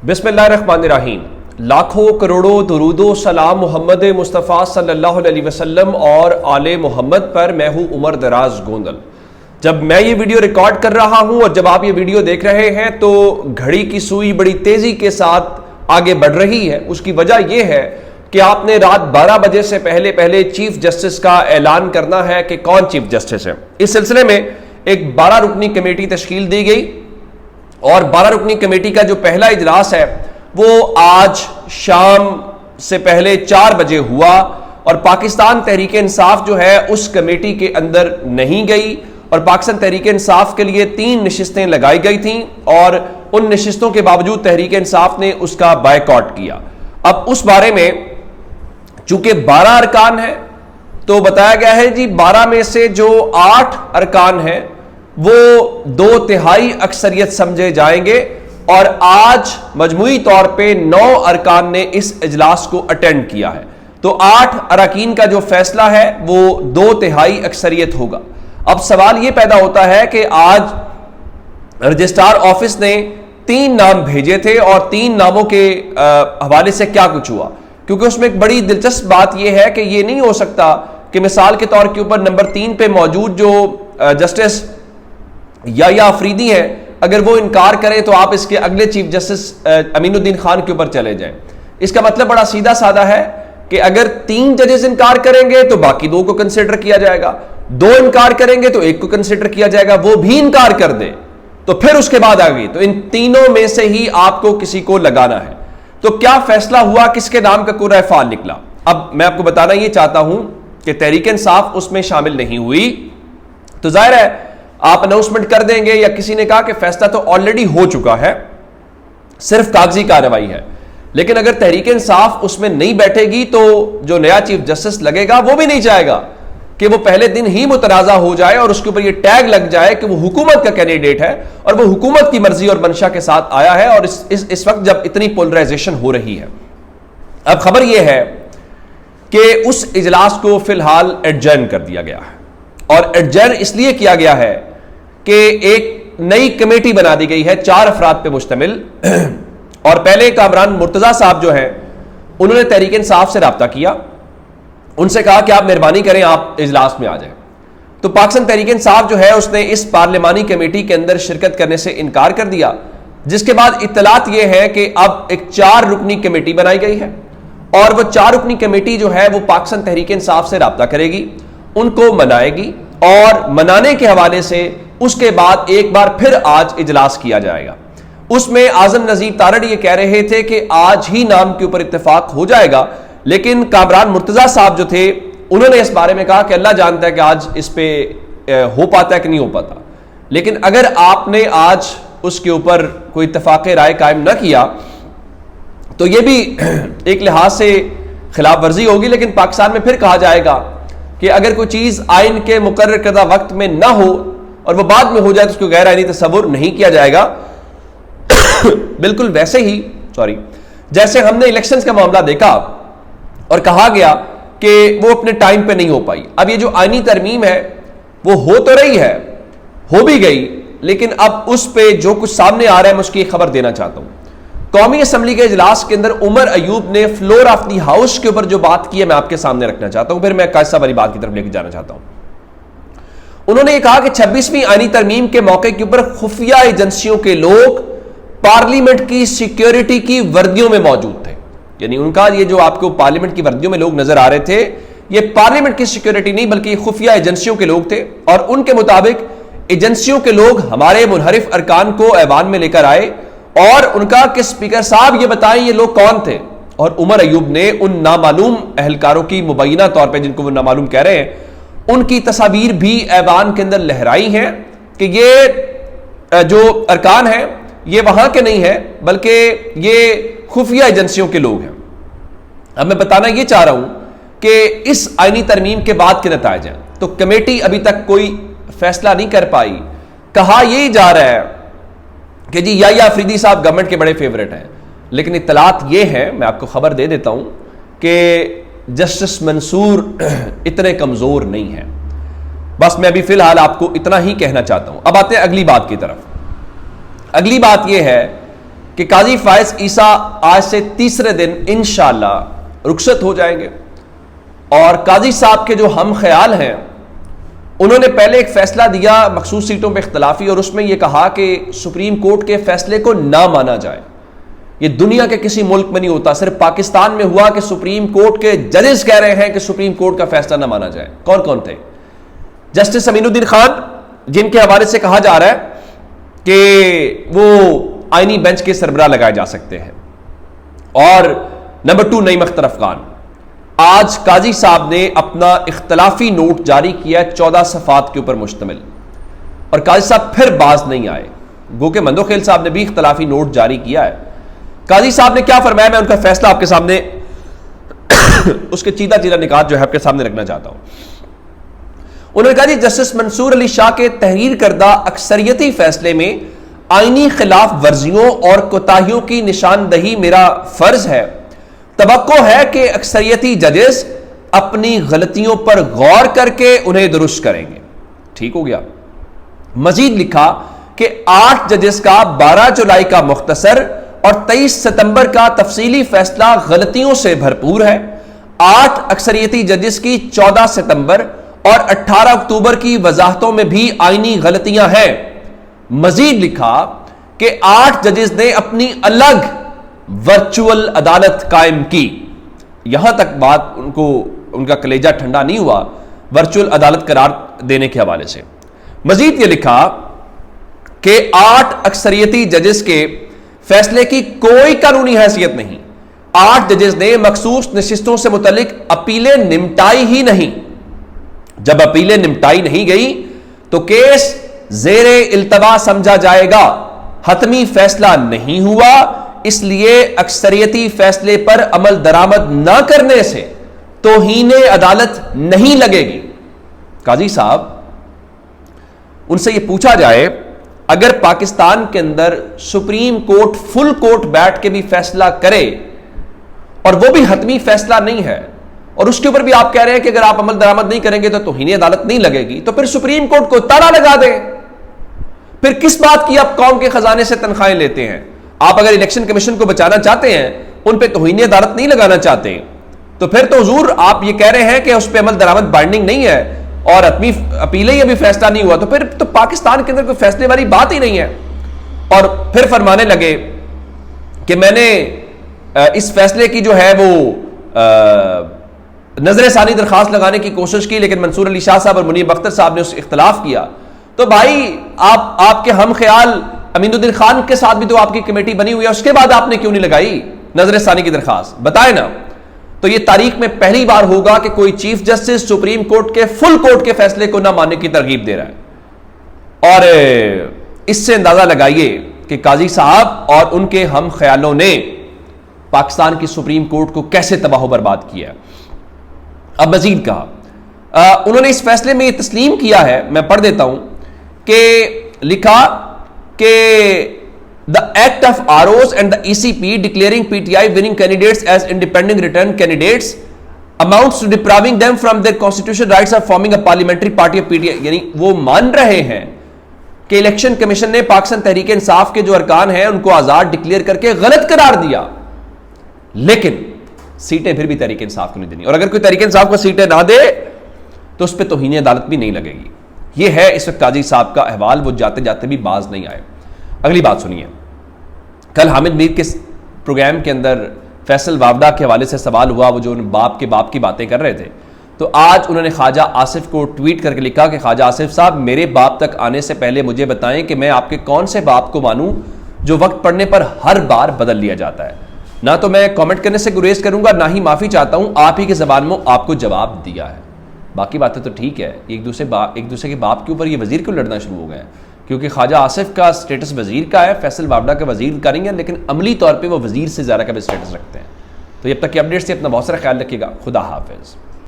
بسم اللہ الرحمن الرحیم۔ لاکھوں کروڑوں درود و سلام محمد مصطفیٰ صلی اللہ علیہ وسلم اور آل محمد پر۔ میں ہوں عمر دراز گوندل۔ جب میں یہ ویڈیو ریکارڈ کر رہا ہوں اور جب آپ یہ ویڈیو دیکھ رہے ہیں تو گھڑی کی سوئی بڑی تیزی کے ساتھ آگے بڑھ رہی ہے۔ اس کی وجہ یہ ہے کہ آپ نے رات 12 بجے سے پہلے چیف جسٹس کا اعلان کرنا ہے کہ کون چیف جسٹس ہے۔ اس سلسلے میں ایک 12 رکنی کمیٹی تشکیل دی گئی اور 12 رکنی کمیٹی کا جو پہلا اجلاس ہے وہ آج شام سے پہلے 4 بجے ہوا اور پاکستان تحریک انصاف جو ہے اس کمیٹی کے اندر نہیں گئی اور پاکستان تحریک انصاف کے لیے 3 نشستیں لگائی گئی تھیں اور ان نشستوں کے باوجود تحریک انصاف نے اس کا بائیکاٹ کیا۔ اب اس بارے میں چونکہ 12 ارکان ہیں تو بتایا گیا ہے جی 12 میں سے جو 8 ارکان ہیں وہ 2/3 اکثریت سمجھے جائیں گے اور آج مجموعی طور پہ 9 ارکان نے اس اجلاس کو اٹینڈ کیا ہے، تو 8 اراکین کا جو فیصلہ ہے وہ 2/3 اکثریت ہوگا۔ اب سوال یہ پیدا ہوتا ہے کہ آج رجسٹرار آفس نے 3 نام بھیجے تھے اور 3 ناموں کے حوالے سے کیا کچھ ہوا، کیونکہ اس میں ایک بڑی دلچسپ بات یہ ہے کہ یہ نہیں ہو سکتا کہ مثال کے طور کے اوپر نمبر 3 پہ موجود جو جسٹس یا آفریدی ہیں اگر وہ انکار کریں تو آپ اس کے اگلے چیف جسٹس امین الدین خان کے اوپر چلے جائیں۔ اس کا مطلب بڑا سیدھا سادہ ہے کہ اگر 3 ججز انکار کریں گے تو باقی 2 کو کنسیڈر کیا جائے گا، 2 انکار کریں گے تو 1 کو کنسیڈر کیا جائے گا، وہ بھی انکار کر دے تو پھر اس کے بعد آگے تو ان تینوں میں سے ہی آپ کو کسی کو لگانا ہے۔ تو کیا فیصلہ ہوا، کس کے نام کا قرعہ فعال نکلا؟ اب میں آپ کو بتانا یہ چاہتا ہوں کہ تحریک انصاف اس میں شامل نہیں ہوئی، تو ظاہر ہے آپ اناؤنسمنٹ کر دیں گے یا کسی نے کہا کہ فیصلہ تو آلریڈی ہو چکا ہے، صرف کاغذی کارروائی ہے، لیکن اگر تحریک انصاف اس میں نہیں بیٹھے گی تو جو نیا چیف جسٹس لگے گا وہ بھی نہیں چاہے گا کہ وہ پہلے دن ہی متنازع ہو جائے اور اس کے اوپر یہ ٹیگ لگ جائے کہ وہ حکومت کا کینڈیڈیٹ ہے اور وہ حکومت کی مرضی اور منشا کے ساتھ آیا ہے، اور اس وقت جب اتنی پولرائزیشن ہو رہی ہے۔ اب خبر یہ ہے کہ اس اجلاس کو فی الحال ایڈجرن کر دیا گیا ہے، اور ایڈجرن اس لیے کیا گیا ہے کہ ایک نئی کمیٹی بنا دی گئی ہے 4 افراد پہ مشتمل، اور پہلے کامران مرتضیٰ صاحب جو ہیں انہوں نے تحریک انصاف سے رابطہ کیا، ان سے کہا کہ آپ مہربانی کریں آپ اجلاس میں آ جائیں، تو پاکستان تحریک انصاف جو ہے اس نے اس پارلیمانی کمیٹی کے اندر شرکت کرنے سے انکار کر دیا، جس کے بعد اطلاعات یہ ہے کہ اب ایک 4 رکنی کمیٹی بنائی گئی ہے اور وہ 4 رکنی کمیٹی جو ہے وہ پاکستان تحریک انصاف سے رابطہ کرے گی، ان کو منائے گی اور منانے کے حوالے سے اس کے بعد ایک بار پھر آج اجلاس کیا جائے گا۔ اس میں اعظم نذیر تارڑ یہ کہہ رہے تھے کہ آج ہی نام کے اوپر اتفاق ہو جائے گا، لیکن کامران مرتضیٰ صاحب جو تھے انہوں نے اس بارے میں کہا کہ اللہ جانتا ہے کہ آج اس پہ ہو پاتا ہے کہ نہیں ہو پاتا، لیکن اگر آپ نے آج اس کے اوپر کوئی اتفاق رائے قائم نہ کیا تو یہ بھی ایک لحاظ سے خلاف ورزی ہوگی، لیکن پاکستان میں پھر کہا جائے گا کہ اگر کوئی چیز آئین کے مقرر کردہ وقت میں نہ ہو اور وہ بعد میں ہو جائے تو اس کو غیر آئینی تصور نہیں کیا جائے گا۔ بالکل ویسے ہی جیسے ہم نے الیکشنز کا معاملہ دیکھا اور کہا گیا کہ وہ اپنے ٹائم پہ نہیں ہو پائی، اب یہ جو آئینی ترمیم ہے وہ ہو تو رہی ہے، ہو بھی گئی، لیکن اب اس پہ جو کچھ سامنے آ رہا ہے میں اس کی خبر دینا چاہتا ہوں۔ قومی اسمبلی کے اجلاس کے اندر عمر ایوب نے فلور آف دی ہاؤس کے اوپر جو بات کی ہے میں آپ کے سامنے رکھنا چاہتا ہوں، پھر میں قائصہ والی بات کی طرف لے کے جانا چاہتا ہوں۔ انہوں نے یہ کہا کہ 26ویں آئینی ترمیم کے موقع کے اوپر خفیہ ایجنسیوں کے لوگ پارلیمنٹ کی سیکیورٹی کی وردیوں میں موجود تھے، یعنی ان کا یہ جو آپ کو پارلیمنٹ کی وردیوں میں لوگ نظر آ رہے تھے یہ پارلیمنٹ کی سیکیورٹی نہیں بلکہ خفیہ ایجنسیوں کے لوگ تھے، اور ان کے مطابق ایجنسیوں کے لوگ ہمارے منحرف ارکان کو ایوان میں لے کر آئے اور ان کا کہ اسپیکر صاحب یہ بتائیں یہ لوگ کون تھے، اور عمر ایوب نے ان نامعلوم اہلکاروں کی مبینہ طور پہ جن کو وہ نامعلوم کہہ رہے ہیں ان کی تصاویر بھی ایوان کے اندر لہرائی ہیں کہ یہ جو ارکان ہیں یہ وہاں کے نہیں ہیں بلکہ یہ خفیہ ایجنسیوں کے لوگ ہیں۔ اب میں بتانا یہ چاہ رہا ہوں کہ اس آئینی ترمیم کے بعد کے نتائج ہیں، تو کمیٹی ابھی تک کوئی فیصلہ نہیں کر پائی، کہا یہی جا رہا ہے کہ جی یا آفریدی صاحب گورنمنٹ کے بڑے فیورٹ ہیں، لیکن اطلاعات یہ ہے میں آپ کو خبر دے دیتا ہوں کہ جسٹس منصور اتنے کمزور نہیں ہیں۔ بس میں ابھی فی الحال آپ کو اتنا ہی کہنا چاہتا ہوں۔ اب آتے ہیں اگلی بات کی طرف۔ اگلی بات یہ ہے کہ قاضی فائز عیسیٰ آج سے تیسرے دن انشاءاللہ رخصت ہو جائیں گے، اور قاضی صاحب کے جو ہم خیال ہیں انہوں نے پہلے ایک فیصلہ دیا مخصوص سیٹوں پہ اختلافی، اور اس میں یہ کہا کہ سپریم کورٹ کے فیصلے کو نہ مانا جائے۔ یہ دنیا کے کسی ملک میں نہیں ہوتا، صرف پاکستان میں ہوا کہ سپریم کورٹ کے ججز کہہ رہے ہیں کہ سپریم کورٹ کا فیصلہ نہ مانا جائے۔ کون کون تھے؟ جسٹس امین الدین خان، جن کے حوالے سے کہا جا رہا ہے کہ وہ آئینی بینچ کے سربراہ لگائے جا سکتے ہیں، اور نمبر 2 نعیم اختر افغان۔ آج قاضی صاحب نے اپنا اختلافی نوٹ جاری کیا 14 صفحات کے اوپر مشتمل، اور قاضی صاحب پھر باز نہیں آئے، گو کہ مندوخیل صاحب نے بھی اختلافی نوٹ جاری کیا ہے۔ قاضی صاحب نے کیا فرمایا، میں ان کا فیصلہ آپ کے سامنے اس کے چیدہ نکات جو ہے آپ کے سامنے رکھنا چاہتا ہوں۔ انہوں نے کہا جی جسٹس منصور علی شاہ کے تحریر کردہ اکثریتی فیصلے میں آئینی خلاف ورزیوں اور کوتاہیوں کی نشاندہی میرا فرض ہے۔ توقع ہے کہ اکثریتی ججز اپنی غلطیوں پر غور کر کے انہیں درست کریں گے۔ ٹھیک ہو گیا۔ مزید لکھا کہ 8 ججز کا 12 جولائی کا مختصر اور 23 ستمبر کا تفصیلی فیصلہ غلطیوں سے بھرپور ہے۔ 8 اکثریتی ججز کی 14 ستمبر اور 18 اکتوبر کی وضاحتوں میں بھی آئینی غلطیاں ہیں۔ مزید لکھا کہ 8 ججز نے اپنی الگ ورچوئل عدالت قائم کی۔ یہاں تک بات ان کا کلیجہ ٹھنڈا نہیں ہوا ورچوئل عدالت قرار دینے کے حوالے سے۔ مزید یہ لکھا کہ 8 اکثریتی ججز کے فیصلے کی کوئی قانونی حیثیت نہیں۔ 8 ججز نے مخصوص نشستوں سے متعلق اپیلیں نمٹائی ہی نہیں۔ جب اپیلیں نمٹائی نہیں گئی تو کیس زیر التوا سمجھا جائے گا۔ حتمی فیصلہ نہیں ہوا، اس لیے اکثریتی فیصلے پر عمل درآمد نہ کرنے سے توہین عدالت نہیں لگے گی۔ قاضی صاحب، ان سے یہ پوچھا جائے اگر پاکستان کے اندر سپریم کورٹ فل کورٹ بیٹھ کے بھی فیصلہ کرے اور وہ بھی حتمی فیصلہ نہیں ہے، اور اس کے اوپر بھی آپ کہہ رہے ہیں کہ اگر آپ عمل درآمد نہیں کریں گے تو توہین عدالت نہیں لگے گی، تو پھر سپریم کورٹ کو تالا لگا دیں۔ پھر کس بات کی آپ قوم کے خزانے سے تنخواہیں لیتے ہیں؟ آپ اگر الیکشن کمیشن کو بچانا چاہتے ہیں، ان پہ توہین عدالت نہیں لگانا چاہتے، تو پھر تو حضور آپ یہ کہہ رہے ہیں کہ اس پہ عمل درآمد بائنڈنگ نہیں ہے اور حتمی اپیلیں ہی ابھی فیصلہ نہیں ہوا، تو پھر تو پاکستان کے اندر کوئی فیصلے والی بات ہی نہیں ہے۔ اور پھر فرمانے لگے کہ میں نے اس فیصلے کی جو ہے وہ نظر ثانی درخواست لگانے کی کوشش کی، لیکن منصور علی شاہ صاحب اور منیب اختر صاحب نے اس اختلاف کیا۔ تو بھائی آپ کے ہم خیال امین الدین خان کے ساتھ بھی تو آپ کی کمیٹی بنی ہوئی ہے، اس کے بعد آپ نے کیوں نہیں لگائی نظر ثانی کی درخواست؟ بتائیں نا۔ تو یہ تاریخ میں پہلی بار ہوگا کہ کوئی چیف جسٹس سپریم کورٹ کے فل کورٹ کے فیصلے کو نہ ماننے کی ترغیب دے رہا ہے، اور اس سے اندازہ لگائیے کہ قاضی صاحب اور ان کے ہم خیالوں نے پاکستان کی سپریم کورٹ کو کیسے تباہ و برباد کیا۔ اب مزید کہا، انہوں نے اس فیصلے میں یہ تسلیم کیا ہے، میں پڑھ دیتا ہوں کہ لکھا کہ the act of ROs and the ECP declaring PTI winning candidates as independent return candidates amounts to depriving them from their constitutional rights of forming a parliamentary party of PTI۔ یعنی وہ مان رہے ہیں کہ الیکشن کمیشن نے پاکستان تحریک انصاف کے جو ارکان ہیں ان کو آزاد ڈکلیئر کر کے غلط قرار دیا، لیکن سیٹیں پھر بھی تحریک انصاف کو نہیں دینی، اور اگر کوئی تحریک انصاف کو سیٹیں نہ دے تو اس پہ توہین عدالت بھی نہیں لگے گی۔ یہ ہے اس وقت قاضی صاحب کا احوال، وہ جاتے جاتے بھی باز نہیں آئے۔ اگلی بات سنیے، کل حامد میر کے پروگرام کے اندر فیصل وابڈا کے حوالے سے سوال ہوا، وہ جو باپ کی باتیں کر رہے تھے، تو آج انہوں نے خواجہ آصف کو ٹویٹ کر کے لکھا کہ خواجہ آصف صاحب، میرے باپ تک آنے سے پہلے مجھے بتائیں کہ میں آپ کے کون سے باپ کو مانوں جو وقت پڑنے پر ہر بار بدل لیا جاتا ہے۔ نہ تو میں کامنٹ کرنے سے گریز کروں گا، نہ ہی معافی چاہتا ہوں، آپ ہی کے زبان میں آپ کو جواب دیا ہے۔ باقی باتیں تو ٹھیک ہے، ایک دوسرے کے باپ کے اوپر یہ وزیر کیوں لڑنا شروع ہو گئے ہیں؟ کیونکہ خواجہ آصف کا سٹیٹس وزیر کا ہے، فیصل وابڈا کا وزیر کا نہیں ہے، لیکن عملی طور پہ وہ وزیر سے زیادہ کا بھی سٹیٹس رکھتے ہیں۔ تو جب تک کہ اپڈیٹس سے اپنا بہت سارا خیال رکھیے گا۔ خدا حافظ۔